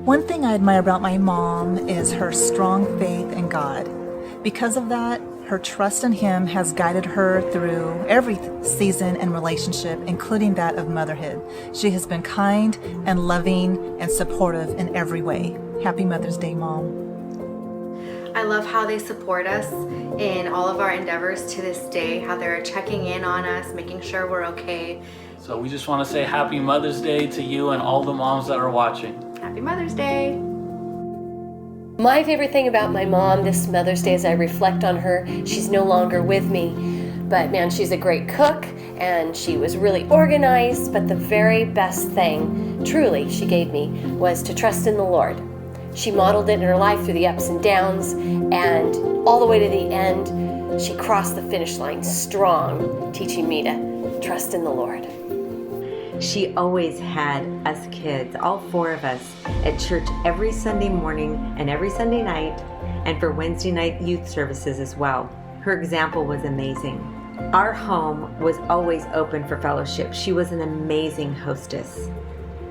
One thing I admire about my mom is her strong faith in God. Because of that, her trust in Him has guided her through every season and relationship, including that of motherhood. She has been kind and loving and supportive in every way. Happy Mother's Day, Mom. I love how they support us in all of our endeavors to this day, how they're checking in on us, making sure we're okay. So we just want to say Happy Mother's Day to you and all the moms that are watching. Happy Mother's Day. My favorite thing about my mom this Mother's Day as I reflect on her, she's no longer with me, but man, she's a great cook and she was really organized, but the very best thing, truly, she gave me was to trust in the Lord. She modeled it in her life through the ups and downs, and all the way to the end, she crossed the finish line strong, teaching me to trust in the Lord. She always had us kids, all four of us, at church every Sunday morning and every Sunday night, and for Wednesday night youth services as well. Her example was amazing. Our home was always open for fellowship. She was an amazing hostess.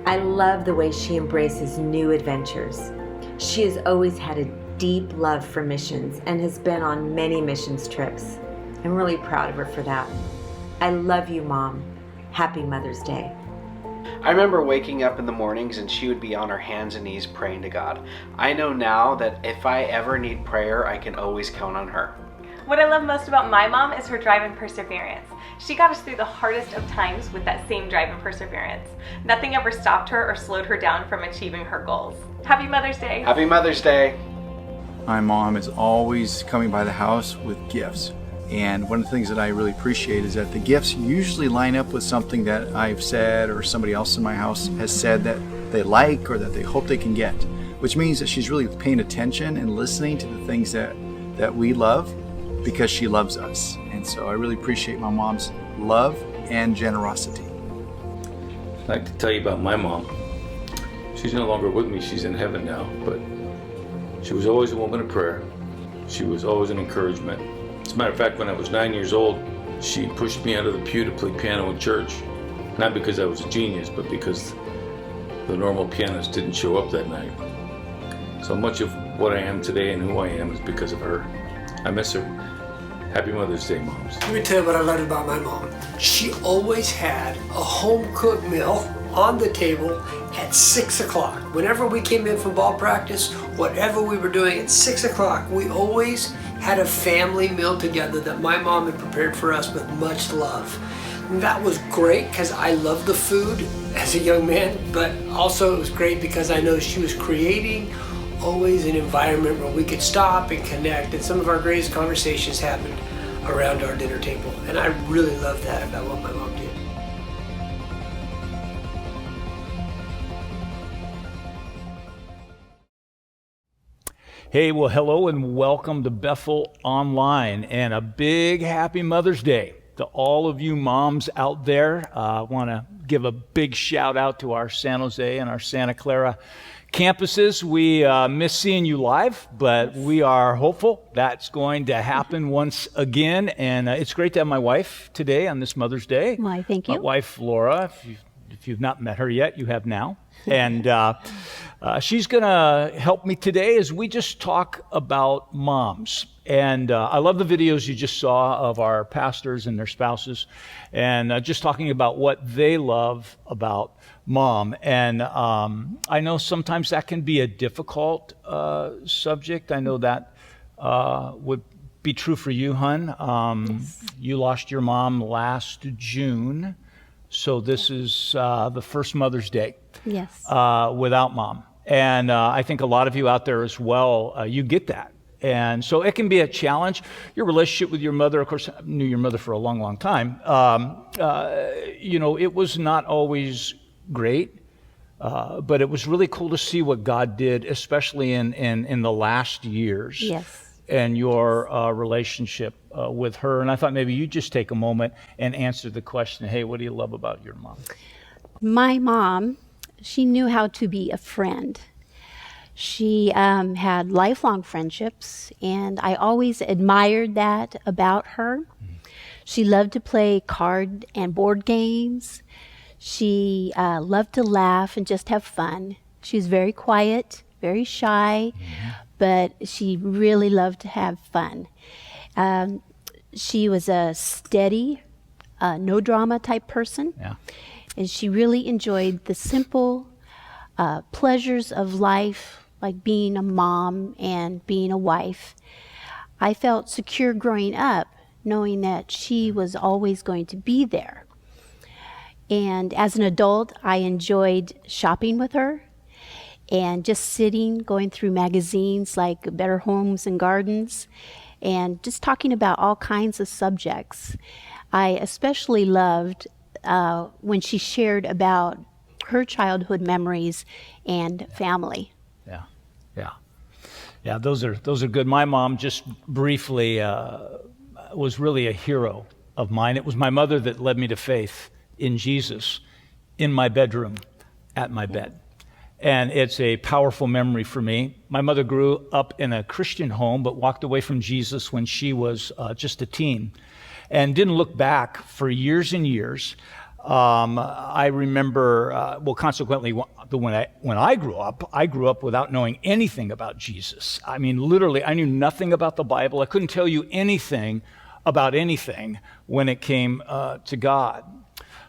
I love the way she embraces new adventures. She has always had a deep love for missions and has been on many missions trips. I'm really proud of her for that. I love you, Mom. Happy Mother's Day. I remember waking up in the mornings and she would be on her hands and knees praying to God. I know now that if I ever need prayer, I can always count on her. What I love most about my mom is her drive and perseverance. She got us through the hardest of times with that same drive and perseverance. Nothing ever stopped her or slowed her down from achieving her goals. Happy Mother's Day. Happy Mother's Day. My mom is always coming by the house with gifts. And one of the things that I really appreciate is that the gifts usually line up with something that I've said or somebody else in my house has said that they like or that they hope they can get, which means that she's really paying attention and listening to the things that we love because she loves us. And so I really appreciate my mom's love and generosity. I'd like to tell you about my mom. She's no longer with me, she's in heaven now, but she was always a woman of prayer. She was always an encouragement. As a matter of fact, when I was 9 years old, she pushed me out of the pew to play piano in church. Not because I was a genius, but because the normal pianist didn't show up that night. So much of what I am today and who I am is because of her. I miss her. Happy Mother's Day, moms. Let me tell you what I loved about my mom. She always had a home-cooked meal on the table at 6 o'clock. Whenever we came in from ball practice, whatever we were doing at 6 o'clock, we always had a family meal together that my mom had prepared for us with much love. And that was great because I loved the food as a young man, but also it was great because I know she was creating always an environment where we could stop and connect, and some of our greatest conversations happened around our dinner table. And I really love that about what my mom did. Hey, well, hello and welcome to Bethel Online, and a big happy Mother's Day to all of you moms out there. I want to give a big shout out to our San Jose and our Santa Clara campuses. We miss seeing you live, but we are hopeful that's going to happen once again. And it's great to have my wife today on this Mother's Day. Why, thank you. My wife, Laura. If you've not met her yet, you have now. And she's going to help me today as we just talk about moms. And I love the videos you just saw of our pastors and their spouses, and just talking about what they love about mom. And I know sometimes that can be a difficult subject. I know that would be true for you, hun. Yes. You lost your mom last June, so this is the first Mother's Day. Yes. Without mom. And I think a lot of you out there as well, you get that. And so it can be a challenge. Your relationship with your mother, of course, I knew your mother for a long, long time. It was not always great, but it was really cool to see what God did, especially in the last years. Yes. And your relationship with her. And I thought maybe you'd just take a moment and answer the question, hey, what do you love about your mom? My mom, she knew how to be a friend. She had lifelong friendships, and I always admired that about her. She loved to play card and board games. She loved to laugh and just have fun. She was very quiet, very shy, but she really loved to have fun. She was a steady, no drama type person. Yeah. And she really enjoyed the simple pleasures of life, like being a mom and being a wife. I felt secure growing up, knowing that she was always going to be there. And as an adult, I enjoyed shopping with her and just sitting, going through magazines like Better Homes and Gardens, and just talking about all kinds of subjects. I especially loved when she shared about her childhood memories and family. Yeah, those are good. My mom, just briefly, was really a hero of mine. It was my mother that led me to faith in Jesus in my bedroom, at my bed. And it's a powerful memory for me. My mother grew up in a Christian home, but walked away from Jesus when she was just a teen and didn't look back for years and years. I remember, consequently, when I grew up without knowing anything about Jesus. I mean, literally, I knew nothing about the Bible. I couldn't tell you anything about anything when it came to God.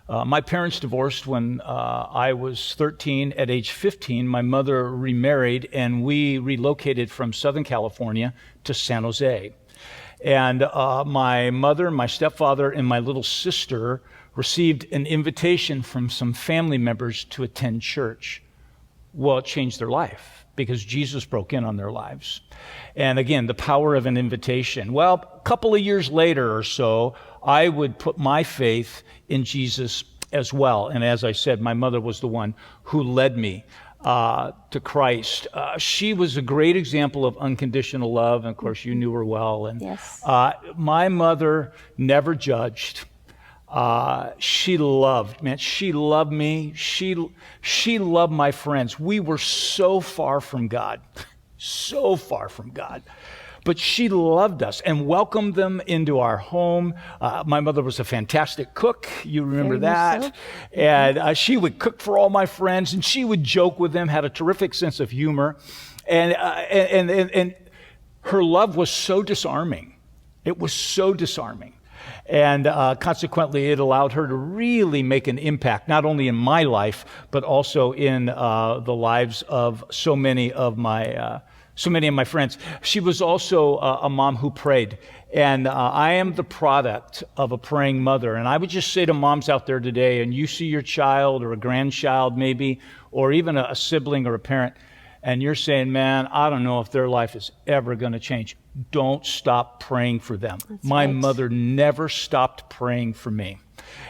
My parents divorced when I was 13. At age 15, my mother remarried, and we relocated from Southern California to San Jose. And my mother, my stepfather, and my little sister received an invitation from some family members to attend church. Well, it changed their life because Jesus broke in on their lives. And again, the power of an invitation. Well, a couple of years later or so, I would put my faith in Jesus as well. And as I said, my mother was the one who led me to Christ. She was a great example of unconditional love. And of course, you knew her well. And Yes. My mother never judged. She loved, man, she loved me. She loved my friends. We were so far from God, so far from God. But she loved us and welcomed them into our home. My mother was a fantastic cook. You remember Very much that. so. And she would cook for all my friends, and she would joke with them, had a terrific sense of humor. And her love was so disarming. It was so disarming. And consequently, it allowed her to really make an impact, not only in my life, but also in the lives of so many of my friends. She was also a mom who prayed. And I am the product of a praying mother. And I would just say to moms out there today, and you see your child or a grandchild maybe, or even a sibling or a parent, and you're saying, man, I don't know if their life is ever going to change. Don't stop praying for them. My mother never stopped praying for me.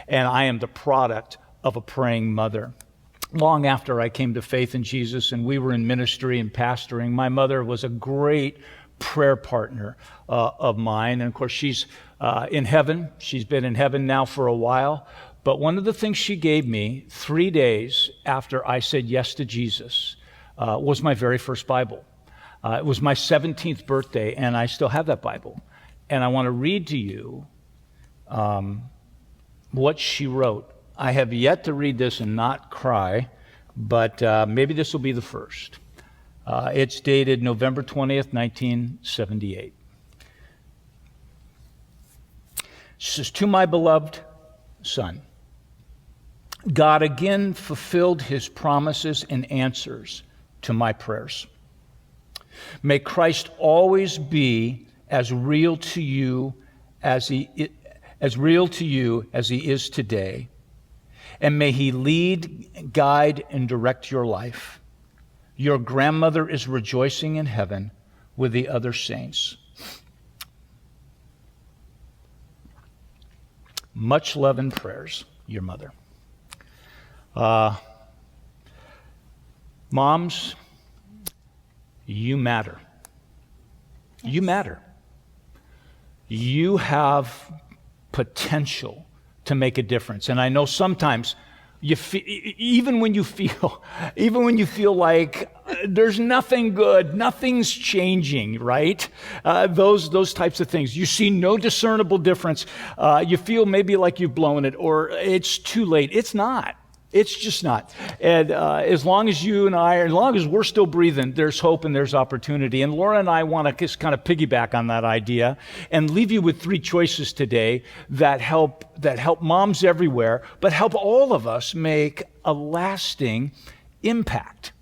And I am the product of a praying mother. Long after I came to faith in Jesus and we were in ministry and pastoring, my mother was a great prayer partner of mine. And of course, she's in heaven. She's been in heaven now for a while. But one of the things she gave me 3 days after I said yes to Jesus was my very first Bible. It was my 17th birthday, and I still have that Bible. And I want to read to you what she wrote. I have yet to read this and not cry, but maybe this will be the first. It's dated November 20th, 1978. She says, "To my beloved son, God again fulfilled his promises and answers to my prayers. May Christ always be as real to you as he is today, and may he lead, guide, and direct your life. Your grandmother is rejoicing in heaven with the other saints. Much love and prayers, your mother." Moms, you matter. Yes. You matter. You have potential to make a difference. And I know sometimes even when you feel like there's nothing good, nothing's changing, right? Those types of things. You see no discernible difference. You feel maybe like you've blown it or it's too late. It's not. It's just not. And as long as you and I, as long as we're still breathing, there's hope and there's opportunity. And Laura and I want to just kind of piggyback on that idea and leave you with 3 choices today that help moms everywhere, but help all of us make a lasting impact.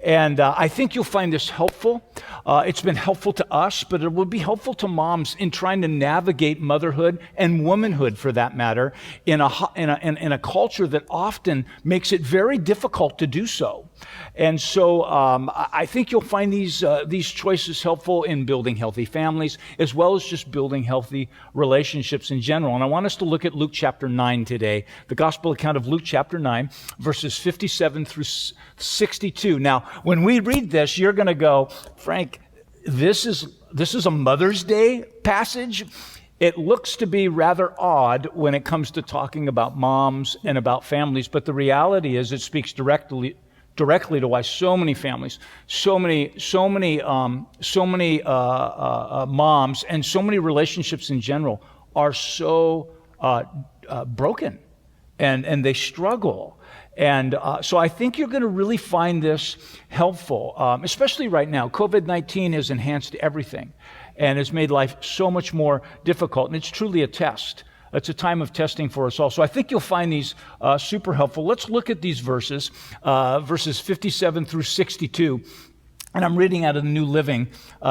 And I think you'll find this helpful. It's been helpful to us, but it will be helpful to moms in trying to navigate motherhood and womanhood, for that matter, in a culture that often makes it very difficult to do so. And so I think you'll find these choices helpful in building healthy families, as well as just building healthy relationships in general. And I want us to look at Luke chapter 9 today, the gospel account of Luke chapter 9, verses 57 through 62. Now, when we read this, you're going to go, Frank, this is a Mother's Day passage. It looks to be rather odd when it comes to talking about moms and about families, but the reality is it speaks directly to why so many families, so many moms, and so many relationships in general are so broken, and they struggle. And so I think you're going to really find this helpful, especially right now. COVID-19 has enhanced everything and has made life so much more difficult. And it's truly a test. It's a time of testing for us all. So I think you'll find these super helpful. Let's look at these verses, verses 57 through 62. And I'm reading out of the New Living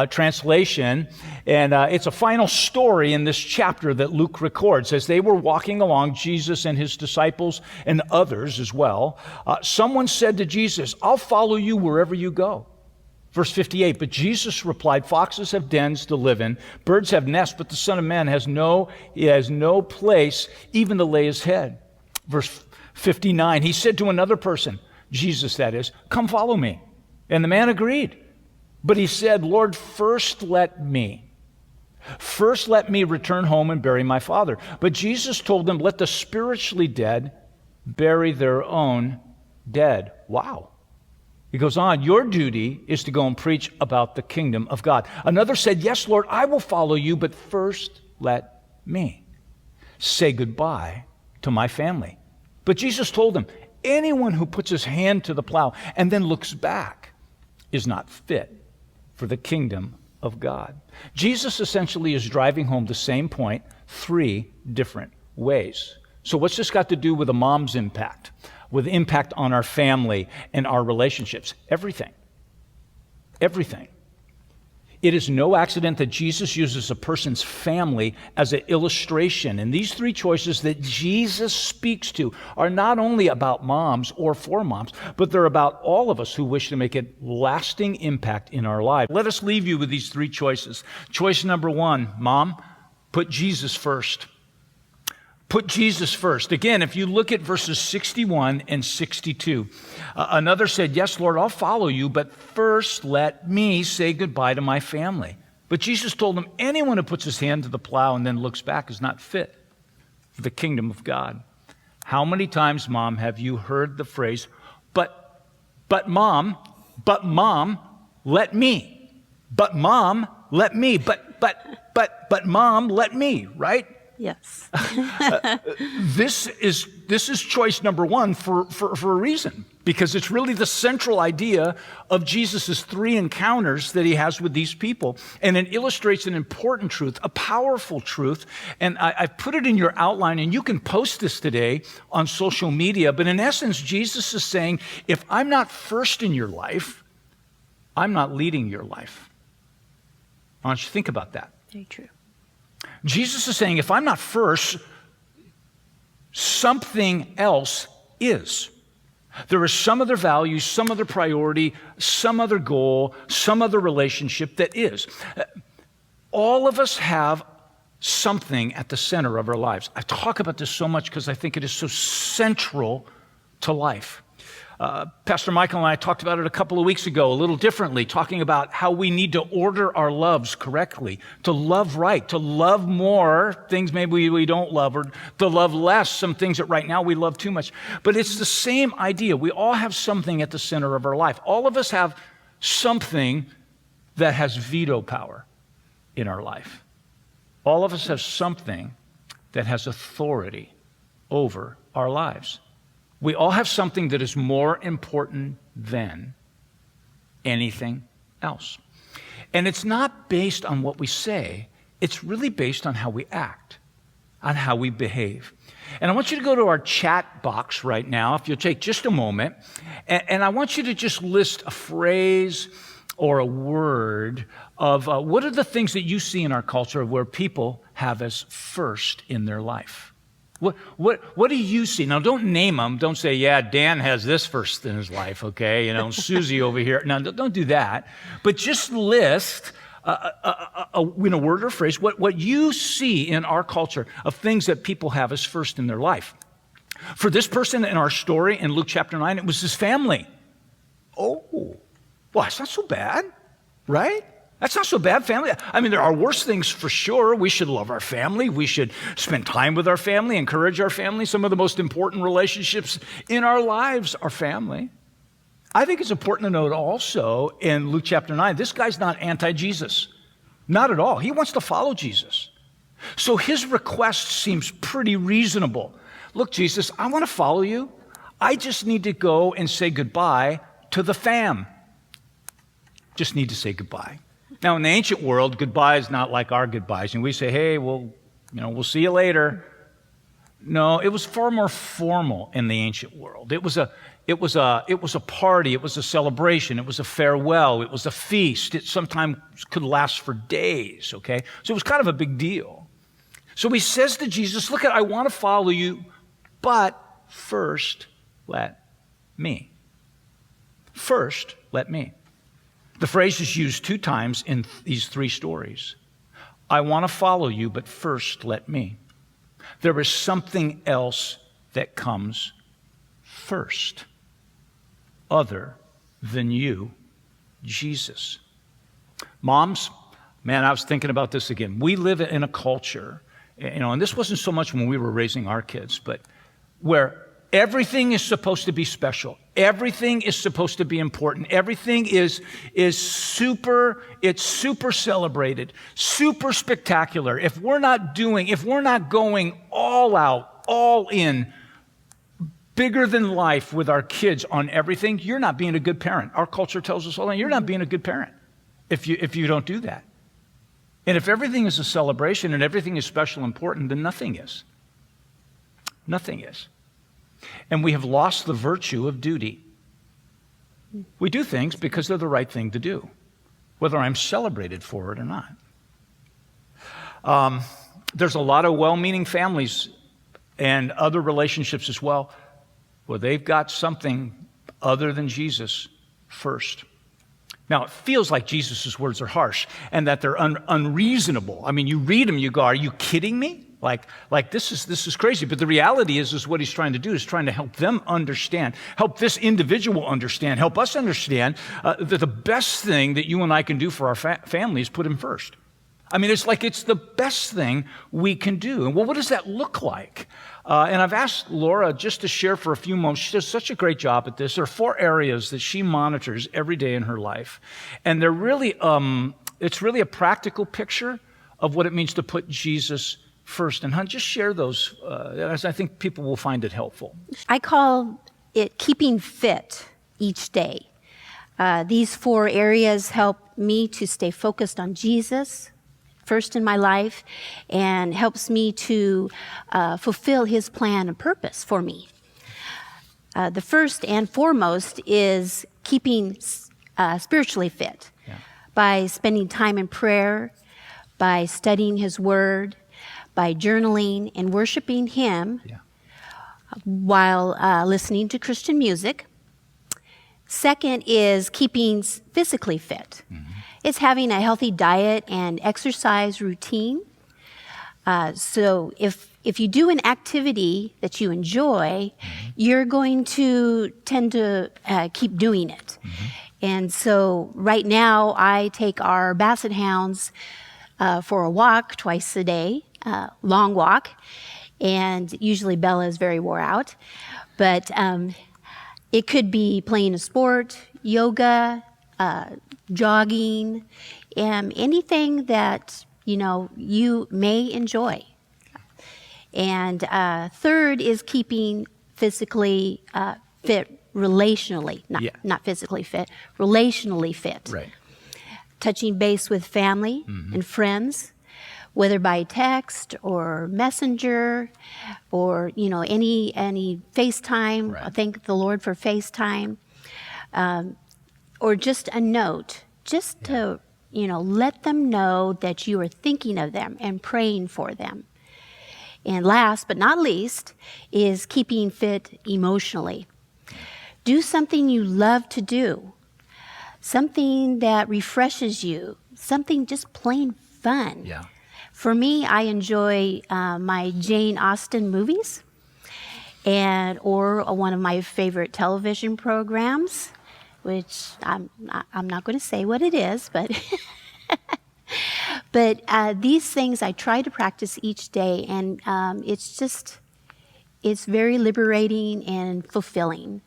Translation. And it's a final story in this chapter that Luke records. As they were walking along, Jesus and his disciples and others as well, someone said to Jesus, "I'll follow you wherever you go." Verse 58, but Jesus replied, "Foxes have dens to live in, birds have nests, but the Son of Man has no place even to lay his head." Verse 59, he said to another person, Jesus that is, "Come follow me." And the man agreed. But he said, "Lord, first let me return home and bury my father." But Jesus told him, "Let the spiritually dead bury their own dead." Wow. He goes on, "Your duty is to go and preach about the kingdom of God." Another said, "Yes, Lord, I will follow you, but first let me say goodbye to my family." But Jesus told him, "Anyone who puts his hand to the plow and then looks back is not fit for the kingdom of God." Jesus essentially is driving home the same point 3 different ways. So what's this got to do with a mom's impact? With impact on our family and our relationships? Everything. Everything. It is no accident that Jesus uses a person's family as an illustration. And these 3 choices that Jesus speaks to are not only about moms or for moms, but they're about all of us who wish to make a lasting impact in our lives. Let us leave you with these 3 choices. Choice number 1, mom, put Jesus first. Put Jesus first. Again, if you look at verses 61 and 62, another said, "Yes, Lord, I'll follow you, but first let me say goodbye to my family." But Jesus told him, anyone who puts his hand to the plow and then looks back is not fit for the kingdom of God. How many times, Mom, have you heard the phrase, but Mom, let me. But Mom, let me. But Mom, let me, right? Yes. This is choice number 1 for a reason, because it's really the central idea of Jesus' 3 encounters that he has with these people. And it illustrates an important truth, a powerful truth. And I've put it in your outline, and you can post this today on social media. But in essence, Jesus is saying, if I'm not first in your life, I'm not leading your life. I want you to think about that. Very true. Jesus is saying, if I'm not first, something else is. There is some other value, some other priority, some other goal, some other relationship that is. All of us have something at the center of our lives. I talk about this so much because I think it is so central to life. Pastor Michael and I talked about it a couple of weeks ago, a little differently, talking about how we need to order our loves correctly, to love right, to love more things maybe we don't love, or to love less some things that right now we love too much. But it's the same idea. We all have something at the center of our life. All of us have something that has veto power in our life. All of us have something that has authority over our lives. We all have something that is more important than anything else. And it's not based on what we say, it's really based on how we act, on how we behave. And I want you to go to our chat box right now, if you'll take just a moment, and I want you to just list a phrase or a word of what are the things that you see in our culture where people have as first in their life. What do you see? Now, don't name them. Don't say, yeah, Dan has this first in his life, okay? You know, Susie over here. No, don't do that. But just list in a word or phrase what you see in our culture of things that people have as first in their life. For this person in our story in Luke chapter 9, it was his family. Oh, well, that's not so bad, right? That's not so bad, family. I mean, there are worse things for sure. We should love our family. We should spend time with our family, encourage our family. Some of the most important relationships in our lives are family. I think it's important to note also in Luke chapter 9, this guy's not anti-Jesus. Not at all. He wants to follow Jesus. So his request seems pretty reasonable. Look, Jesus, I want to follow you. I just need to go and say goodbye to the fam. Just need to say goodbye. Now, in the ancient world, goodbye is not like our goodbyes. And we say, hey, we'll see you later. No, it was far more formal in the ancient world. It was a party. It was a celebration. It was a farewell. It was a feast. It sometimes could last for days, okay? So it was kind of a big deal. So he says to Jesus, look, I want to follow you, but first let me. First let me. The phrase is used 2 times in these 3 stories. I want to follow you, but first let me. There is something else that comes first, other than you, Jesus. Moms, man, I was thinking about this again. We live in a culture, and this wasn't so much when we were raising our kids, but where everything is supposed to be special. Everything is supposed to be important. Everything is super celebrated, super spectacular. If we're not going all out, all in, bigger than life with our kids on everything, you're not being a good parent. Our culture tells us all that you're not being a good parent if you don't do that. And if everything is a celebration and everything is special and important, then nothing is. Nothing is. And we have lost the virtue of duty. We do things because they're the right thing to do, whether I'm celebrated for it or not. There's a lot of well-meaning families and other relationships as well where they've got something other than Jesus first. Now, it feels like Jesus' words are harsh and that they're unreasonable. I mean, you read them, you go, are you kidding me? Like this is crazy. But the reality is what he's trying to do is trying to help them understand, help this individual understand, help us understand that the best thing that you and I can do for our family is put him first. I mean, it's like it's the best thing we can do. And well, what does that look like? And I've asked Laura just to share for a few moments. She does such a great job at this. There are 4 areas that she monitors every day in her life. And they're really, it's really a practical picture of what it means to put Jesus first. And just share those, as I think people will find it helpful. I call it keeping fit each day. These 4 areas help me to stay focused on Jesus first in my life and helps me to fulfill his plan and purpose for me. The first and foremost is keeping spiritually fit by spending time in prayer, by studying his word, by journaling and worshiping him while listening to Christian music. Second is keeping physically fit. Mm-hmm. It's having a healthy diet and exercise routine. So if you do an activity that you enjoy, you're going to tend to keep doing it. Mm-hmm. And so right now I take our Basset Hounds for a walk twice a day. Long walk, and usually Bella is very wore out, but it could be playing a sport, yoga, jogging, anything that you may enjoy. And third is keeping physically fit relationally, not physically fit, relationally fit. Right. Touching base with family and friends, whether by text or messenger or, any FaceTime. Right. I thank the Lord for FaceTime. Or just a note, just to, let them know that you are thinking of them and praying for them. And last but not least is keeping fit emotionally. Do something you love to do, something that refreshes you, something just plain fun. Yeah. For me, I enjoy my Jane Austen movies or one of my favorite television programs, which I'm not going to say what it is, but but these things I try to practice each day, and it's very liberating and fulfilling,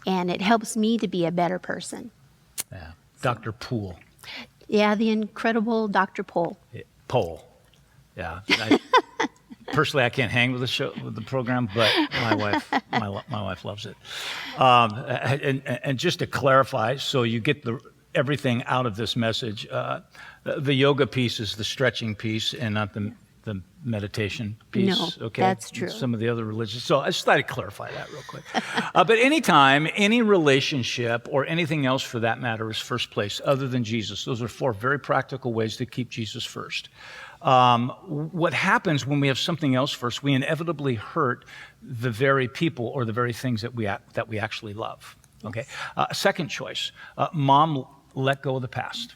and it helps me to be a better person. Yeah. Dr. Poole. Yeah, the incredible Dr. Poole. Poole. Yeah. Personally, I can't hang with the program, but my wife loves it. And just to clarify, so you get everything out of this message, the yoga piece is the stretching piece and not the meditation piece. No, okay? that's true. Some of the other religions. So I just thought I'd clarify that real quick. But anytime, any relationship or anything else for that matter is first place other than Jesus. Those are 4 very practical ways to keep Jesus first. What happens when we have something else first, we inevitably hurt the very people or the very things that we actually love. Okay. Second choice, mom, let go of the past.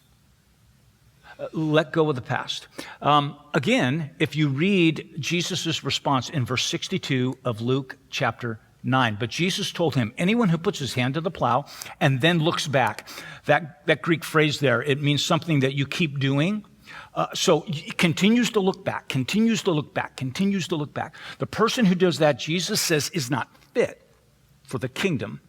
Let go of the past. Again, if you read Jesus' response in verse 62 of Luke chapter 9, but Jesus told him, anyone who puts his hand to the plow and then looks back, that Greek phrase there, it means something that you keep doing. So it continues to look back, continues to look back, continues to look back. The person who does that, Jesus says, is not fit for the kingdom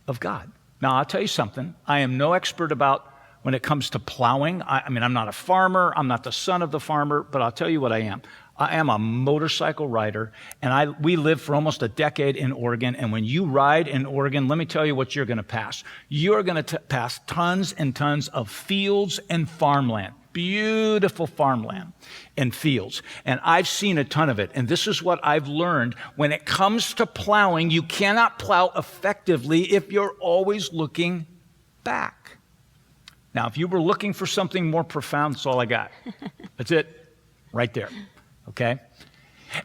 of God. Now, I'll tell you something. I am no expert about when it comes to plowing. I mean, I'm not a farmer. I'm not the son of the farmer, but I'll tell you what I am. I am a motorcycle rider, and we lived for almost a decade in Oregon, and when you ride in Oregon, let me tell you what you're going to pass. You're going to pass tons and tons of fields and farmland. Beautiful farmland and fields. And I've seen a ton of it. And this is what I've learned. When it comes to plowing, you cannot plow effectively if you're always looking back. Now, if you were looking for something more profound, that's all I got. That's it. Right there. Okay?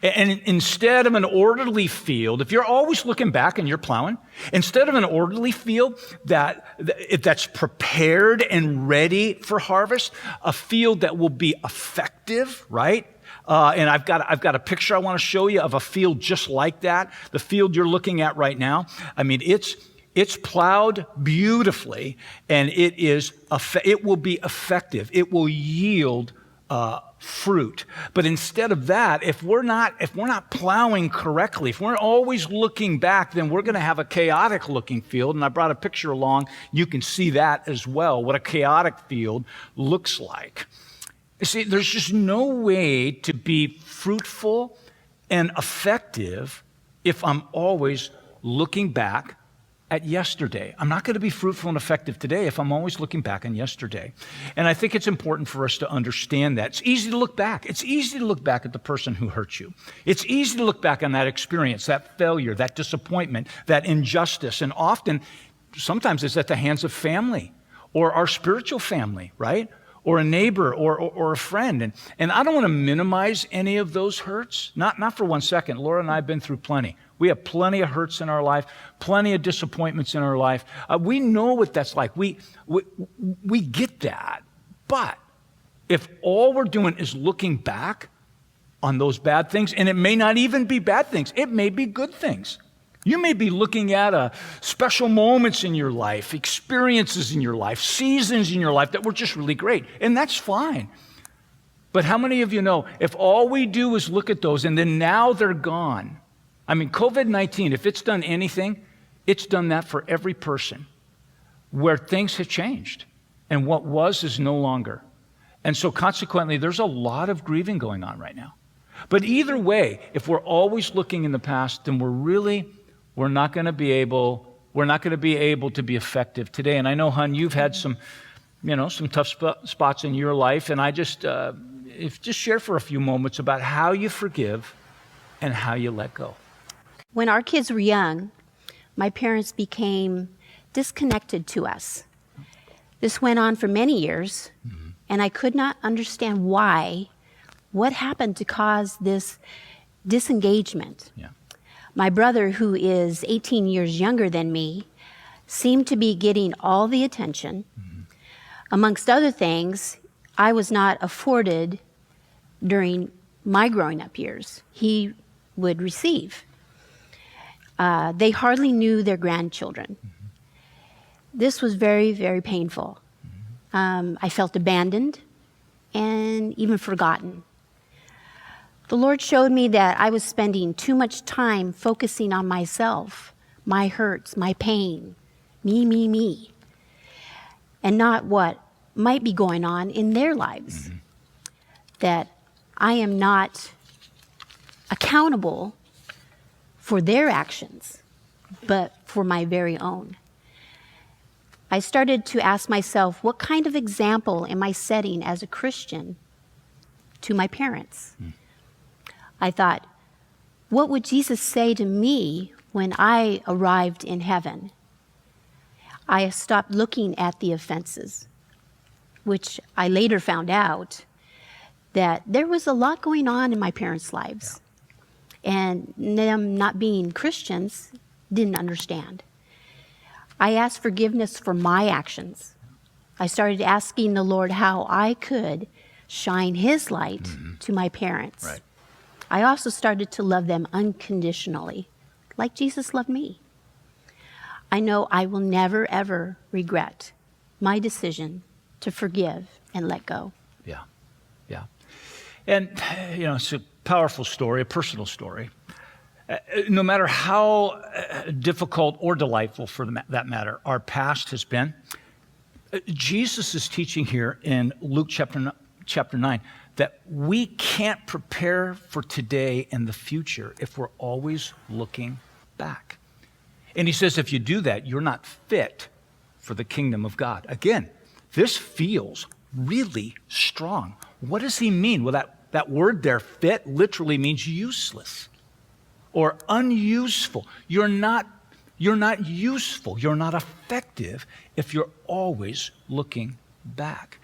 And instead of an orderly field, if you're always looking back and you're plowing, instead of an orderly field that's prepared and ready for harvest, a field that will be effective, right? And I've got a picture I want to show you of a field just like that. The field you're looking at right now. I mean, it's plowed beautifully, and it will be effective. It will yield fruit. But instead of that, if we're not plowing correctly, if we're always looking back, then we're going to have a chaotic looking field. And I brought a picture along. You can see that as well, what a chaotic field looks like. You see, there's just no way to be fruitful and effective if I'm always looking back at yesterday. I'm not going to be fruitful and effective today if I'm always looking back on yesterday. And I think it's important for us to understand that. It's easy to look back. It's easy to look back at the person who hurt you. It's easy to look back on that experience, that failure, that disappointment, that injustice. And sometimes it's at the hands of family or our spiritual family, right? Or a neighbor or a friend. And I don't want to minimize any of those hurts. Not for 1 second. Laura and I have been through plenty. We have plenty of hurts in our life, plenty of disappointments in our life. We know what that's like. We get that. But if all we're doing is looking back on those bad things, and it may not even be bad things, it may be good things. You may be looking at special moments in your life, experiences in your life, seasons in your life that were just really great, and that's fine. But how many of you know, if all we do is look at those and then now they're gone? I mean, COVID-19, if it's done anything, it's done that for every person, where things have changed, and what was is no longer. And so consequently, there's a lot of grieving going on right now. But either way, if we're always looking in the past, then we're really we're not going to be able to be effective today. And I know, hon, you've had some tough spots in your life, and I just share for a few moments about how you forgive and how you let go. When our kids were young, my parents became disconnected to us. This went on for many years, and I could not understand why. What happened to cause this disengagement? Yeah. My brother, who is 18 years younger than me, seemed to be getting all the attention. Amongst other things, I was not afforded during my growing up years. He would receive. They hardly knew their grandchildren. This was very, very painful. I felt abandoned and even forgotten. The Lord showed me that I was spending too much time focusing on myself, my hurts, my pain, me, and not what might be going on in their lives. That I am not accountable for their actions, but for my very own. I started to ask myself, what kind of example am I setting as a Christian to my parents? I thought, what would Jesus say to me when I arrived in heaven? I stopped looking at the offenses, which I later found out that there was a lot going on in my parents' lives. And them not being Christians didn't understand. I asked forgiveness for my actions. I started asking the Lord how I could shine His light to my parents. Right. I also started to love them unconditionally, like Jesus loved me. I know I will never, ever regret my decision to forgive and let go. Yeah. And, it's a powerful story, a personal story. No matter how difficult or delightful, for that matter, our past has been, Jesus is teaching here in Luke chapter 9 that we can't prepare for today and the future if we're always looking back. And he says if you do that, you're not fit for the kingdom of God. Again, this feels really strong. What does he mean? Well, that word there, fit, literally means useless or unuseful. You're not useful. You're not effective if you're always looking back.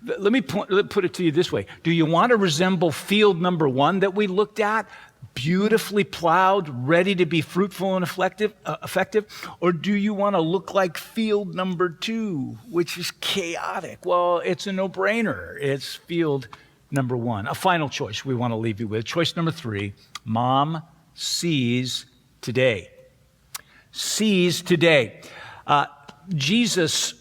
Let me put it to you this way. Do you want to resemble field number 1 that we looked at? Beautifully plowed, ready to be fruitful and effective? Or do you want to look like field number 2, which is chaotic? Well, it's a no-brainer. It's field number 1. A final choice we want to leave you with. Choice number 3, Mom sees today. Sees today. Jesus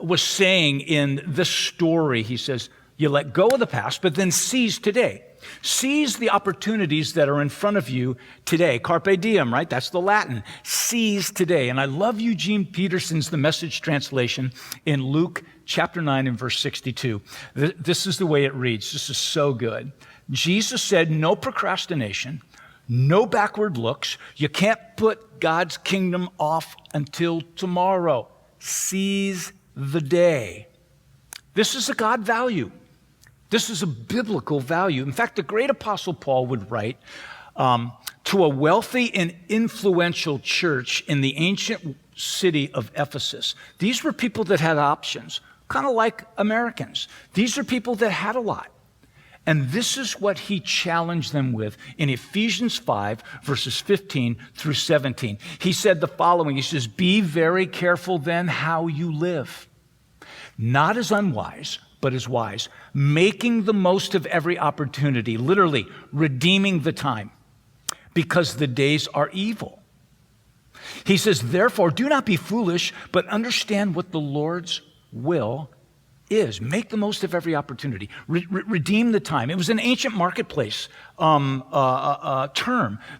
was saying in this story, he says, you let go of the past, but then seize today. Seize the opportunities that are in front of you today. Carpe diem, right? That's the Latin. Seize today. And I love Eugene Peterson's The Message translation in Luke chapter 9 and verse 62. This is the way it reads. This is so good. Jesus said, no procrastination, no backward looks. You can't put God's kingdom off until tomorrow. Seize the day. This is a God value. This is a biblical value. In fact, the great apostle Paul would write to a wealthy and influential church in the ancient city of Ephesus. These were people that had options, kind of like Americans. These are people that had a lot. And this is what he challenged them with in Ephesians 5, verses 15 through 17. He said the following. He says, be very careful then how you live, not as unwise, but as wise, making the most of every opportunity, literally redeeming the time, because the days are evil. He says, therefore, do not be foolish, but understand what the Lord's will is. Make the most of every opportunity. Redeem the time. It was an ancient marketplace term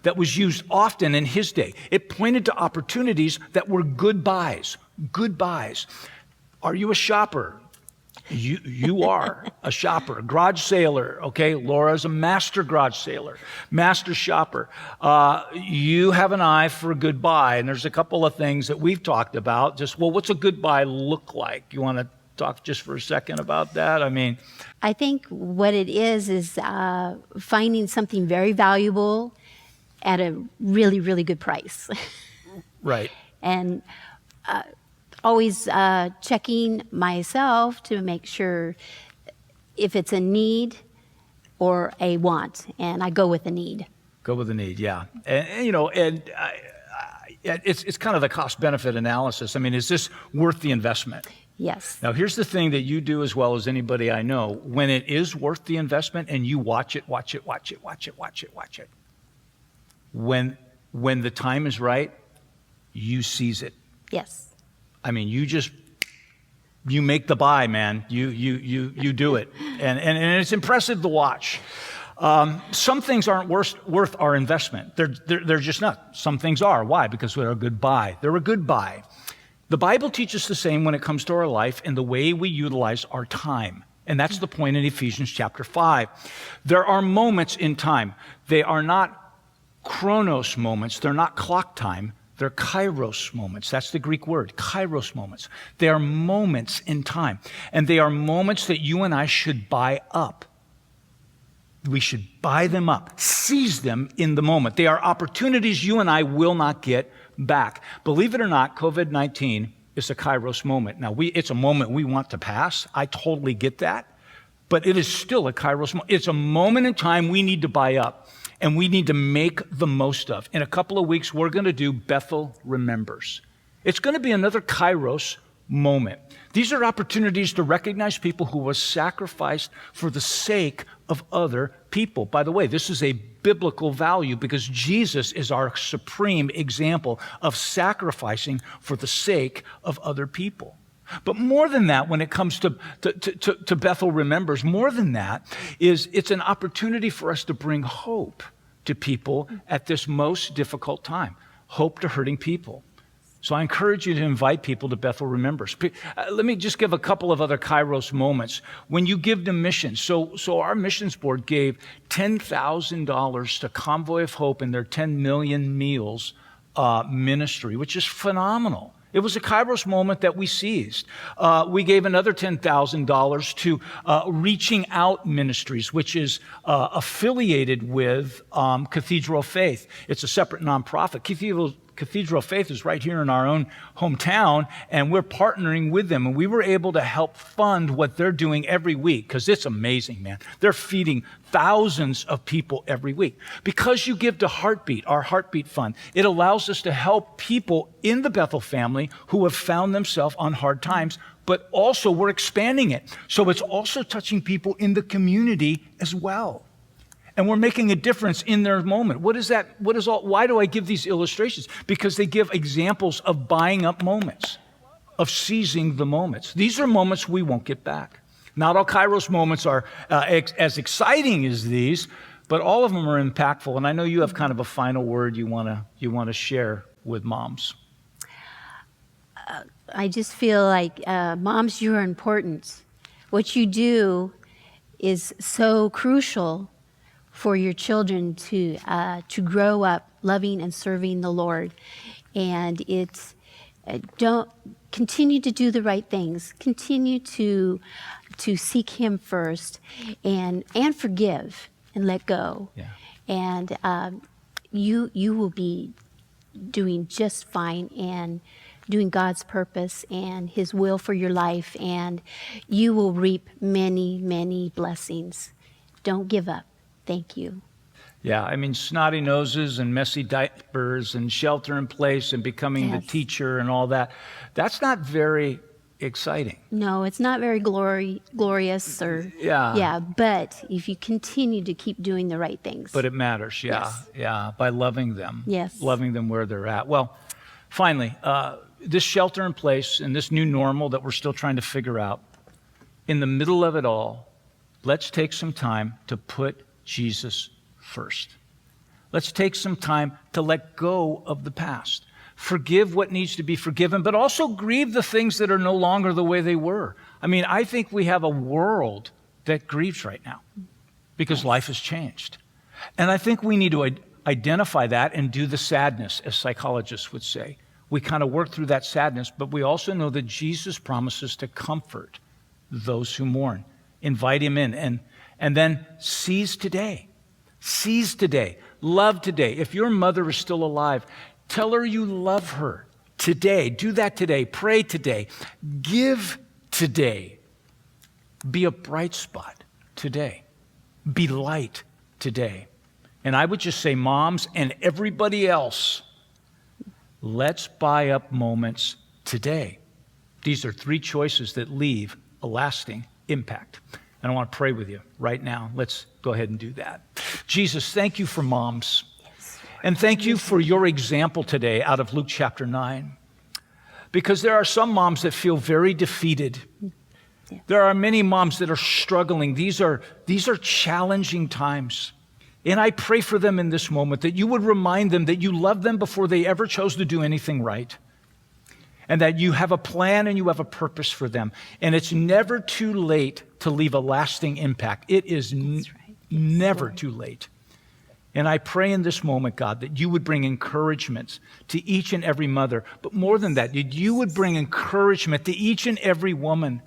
that was used often in his day. It pointed to opportunities that were good buys. Good buys. Are you a shopper? You are a shopper, a garage sailor, okay? Laura's a master garage sailor, master shopper. You have an eye for a good buy, and there's a couple of things that we've talked about. Just, well, what's a good buy look like? You want to talk just for a second about that? I mean, I think what it is finding something very valuable at a really, really good price. Right. And always checking myself to make sure if it's a need or a want, and I go with the need. Go with the need, yeah. And you know, it's kind of the cost-benefit analysis. I mean, is this worth the investment? Yes. Now, here's the thing that you do as well as anybody I know. When it is worth the investment and you watch it. When the time is right, you seize it. Yes. I mean, you make the buy, man. You do it. And it's impressive to watch. Some things aren't worth our investment. They're just not. Some things are. Why? Because they're a good buy. They're a good buy. The Bible teaches the same when it comes to our life and the way we utilize our time. And that's the point in Ephesians chapter 5. There are moments in time. They are not chronos moments. They're not clock time. They're kairos moments. That's the Greek word, kairos moments. They are moments in time. And they are moments that you and I should buy up. We should buy them up, seize them in the moment. They are opportunities you and I will not get back. Believe it or not, COVID-19 is a kairos moment. Now, it's a moment we want to pass. I totally get that. But it is still a kairos moment. It's a moment in time we need to buy up, and we need to make the most of. In a couple of weeks, we're going to do Bethel Remembers. It's going to be another kairos moment. These are opportunities to recognize people who were sacrificed for the sake of other people. By the way, this is a biblical value because Jesus is our supreme example of sacrificing for the sake of other people. But more than that, when it comes to Bethel Remembers, more than that is it's an opportunity for us to bring hope to people at this most difficult time. Hope to hurting people. So I encourage you to invite people to Bethel Remembers. Let me just give a couple of other kairos moments. When you give to missions, so our missions board gave $10,000 to Convoy of Hope in their 10 million meals ministry, which is phenomenal. It was a kairos moment that we seized. We gave another $10,000 to Reaching Out Ministries, which is affiliated with Cathedral of Faith. It's a separate nonprofit. Cathedral of Faith is right here in our own hometown, and we're partnering with them. And we were able to help fund what they're doing every week, because it's amazing, man. They're feeding thousands of people every week. Because you give to Heartbeat, our Heartbeat Fund, it allows us to help people in the Bethel family who have found themselves on hard times, but also we're expanding it. So it's also touching people in the community as well. And we're making a difference in their moment. Why do I give these illustrations? Because they give examples of buying up moments, of seizing the moments. These are moments we won't get back. Not all kairos moments are as exciting as these, but all of them are impactful. And I know you have kind of a final word you want to share with moms. I just feel like, moms, you are important. What you do is so crucial for your children to grow up loving and serving the Lord. And it's, don't continue to do the right things. Continue to seek Him first and forgive and let go. Yeah. And you will be doing just fine and doing God's purpose and His will for your life, and you will reap many, many blessings. Don't give up. Thank you. Yeah, I mean, snotty noses and messy diapers and shelter in place and becoming the teacher and all that, that's not very exciting. No, it's not very glorious or, but if you continue to keep doing the right things. But it matters, by loving them. Yes. Loving them where they're at. Well, finally, this shelter in place and this new normal that we're still trying to figure out, in the middle of it all, let's take some time to put Jesus first. Let's take some time to let go of the past. Forgive what needs to be forgiven, but also grieve the things that are no longer the way they were. I mean, I think we have a world that grieves right now because life has changed. And I think we need to identify that and do the sadness, as psychologists would say. We kind of work through that sadness, but we also know that Jesus promises to comfort those who mourn. Invite him in and then seize today. Seize today. Love today. If your mother is still alive, tell her you love her today. Do that today. Pray today. Give today. Be a bright spot today. Be light today. And I would just say, moms and everybody else, let's buy up moments today. These are 3 choices that leave a lasting impact. And I want to pray with you right now. Let's go ahead and do that. Jesus, thank you for moms. And thank you for your example today out of Luke chapter 9. Because there are some moms that feel very defeated. There are many moms that are struggling. These are challenging times. And I pray for them in this moment that you would remind them that you love them before they ever chose to do anything right. And that you have a plan and you have a purpose for them. And it's never too late to leave a lasting impact. It is never too late. And I pray in this moment, God, that you would bring encouragement to each and every mother. But more than that, that you would bring encouragement to each and every woman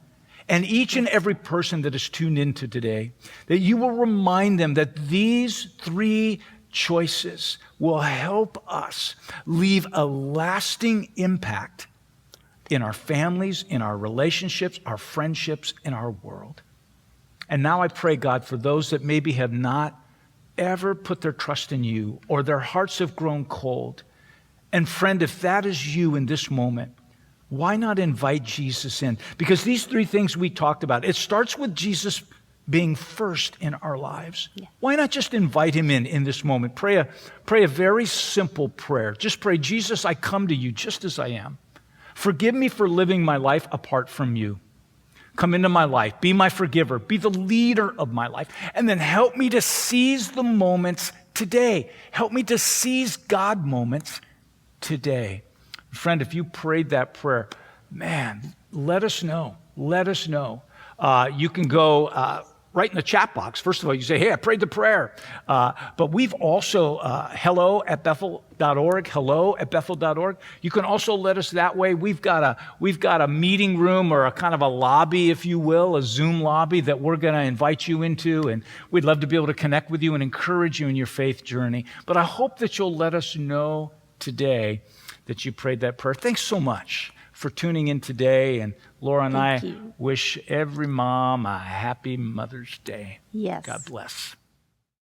and each and every person that is tuned into today. That you will remind them that these 3 choices will help us leave a lasting impact in our families, in our relationships, our friendships, in our world. And now I pray, God, for those that maybe have not ever put their trust in you or their hearts have grown cold. And friend, if that is you in this moment, why not invite Jesus in? Because these 3 things we talked about, it starts with Jesus being first in our lives. Yeah. Why not just invite him in this moment? Pray a very simple prayer. Just pray, Jesus, I come to you just as I am. Forgive me for living my life apart from you. Come into my life. Be my forgiver. Be the leader of my life. And then help me to seize the moments today. Help me to seize God moments today. Friend, if you prayed that prayer, man, let us know. Let us know. You can go right in the chat box. First of all, you say, hey, I prayed the prayer. But we've also, hello@bethel.org, hello@bethel.org. You can also let us that way. We've got a meeting room or a kind of a lobby, if you will, a Zoom lobby that we're going to invite you into. And we'd love to be able to connect with you and encourage you in your faith journey. But I hope that you'll let us know today that you prayed that prayer. Thanks so much for tuning in today. And Laura and I wish every mom a happy Mother's Day. Yes. God bless.